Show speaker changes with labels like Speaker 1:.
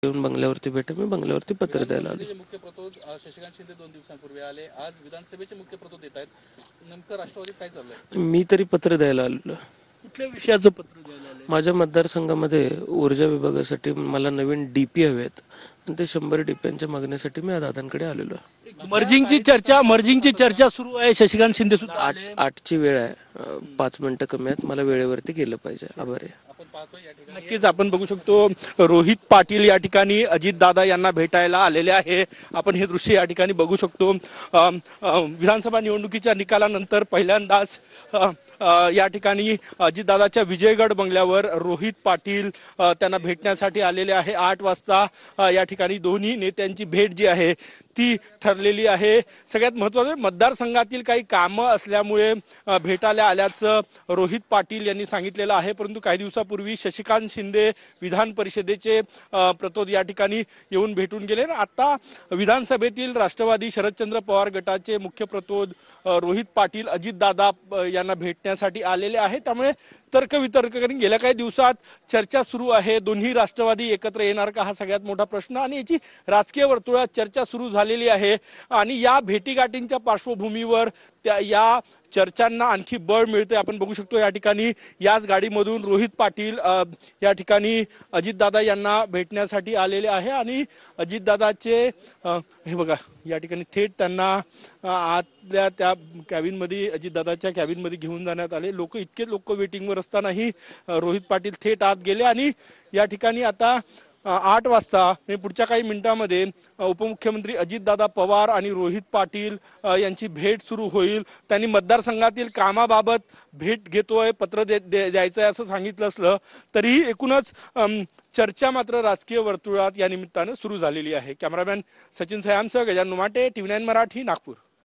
Speaker 1: येऊन बंगल्यावरती भेटा, मी बंगल्यावरती पत्र द्यायला आलो.
Speaker 2: मुख्य प्रतोद शशिकांत शिंदे 2 दिवसांपूर्वी आले, आज विधानसभेचे मुख्य प्रतोद येत आहेत. नेमकं राष्ट्रवादीत काय चाललंय?
Speaker 1: मी तरी पत्र द्यायला आलेलो.
Speaker 3: कुठल्या विषयाचं पत्र द्यायला आले?
Speaker 1: माझ्या मतदारसंघामध्ये ऊर्जा विभागासाठी मला नवीन डीपी हवे आहेत आणि ते 100 डीपीच्या मागणीसाठी मी दादांकडे आलेलो आहे.
Speaker 3: मर्जिंगची चर्चा सुरू आहे. शशिकांत शिंदे सुद्धा आले.
Speaker 1: 8ची वेळ आहे, 5 मिनिटं कमी आहेत, मला वेळेवरती गेलं पाहिजे. आभारी आहे.
Speaker 2: आपण पाहतोय या ठिकाणी
Speaker 3: नक्कीच आपण बघू शकतो रोहित पाटील या ठिकाणी अजितदादा यांना भेटायला आलेले आहे. आपण हे दृश्य या ठिकाणी बघू शकतो. विधानसभा निवडणुकीच्या निकालानंतर पहिल्यांदाच या ठिकाणी अजितदादाच्या विजयगड बंगल्यावर रोहित पाटील त्यांना भेटण्यासाठी आलेले आहे. 8 वाजता या ठिकाणी दोन्ही नेत्यांची भेट जी आहे ती ठरलेली आहे. सगळ्यात महत्त्वाचं मतदारसंघातील काही कामं असल्यामुळे भेटायला आल्याचं रोहित पाटील यांनी सांगितलेलं आहे. परंतु काही दिवसापूर्वी शशिकांत शिंदे विधान परिषदेचे प्रतोद या ठिकाणी येऊन भेटून गेले. आता विधानसभेतील राष्ट्रवादी शरदचंद्र पवार गटाचे मुख्य प्रतोद रोहित पाटील अजितदादा यांना भेटण्यासाठी आलेले आहेत. त्यामुळे तर्कवितर्क करून गेल्या काही दिवसात चर्चा सुरू आहे. दोन्ही राष्ट्रवादी एकत्र येणार का, हा सगळ्यात मोठा प्रश्न आणि याची राजकीय वर्तुळात चर्चा सुरू झालेली आहे. आणि या भेटीगाठींच्या पार्श्वभूमीवर या चर्चांना आणखी बळ मिळते. आपण बघू शकतो या ठिकाणी याच गाडीमधून रोहित पाटील या ठिकाणी अजितदादा यांना भेटण्यासाठी आलेले आहे आणि अजितदादाचे हे बघा या ठिकाणी थेट त्यांना आतल्या त्या कॅबिनमध्ये अजितदादाच्या कॅबिनमध्ये घेऊन जाण्यात आले. इतके लोक वेटिंगवर असतानाही रोहित पाटील थेट आत गेले आणि या ठिकाणी आता 8 वाजता पुढच्या काही मिनिटांमध्ये उपमुख्यमंत्री अजितदादा पवार आणि रोहित पाटील यांची भेट सुरू होईल. त्यांनी मतदारसंघातील कामाबाबत भेट घेतोय, पत्र द्यायचं आहे असं सांगितलं असलं तरीही एकूणच चर्चा मात्र राजकीय वर्तुळात या निमित्तानं सुरू झालेली आहे. कॅमेरामॅन सचिन सयामसह गजानन माटे, TV9 मराठी, नागपूर.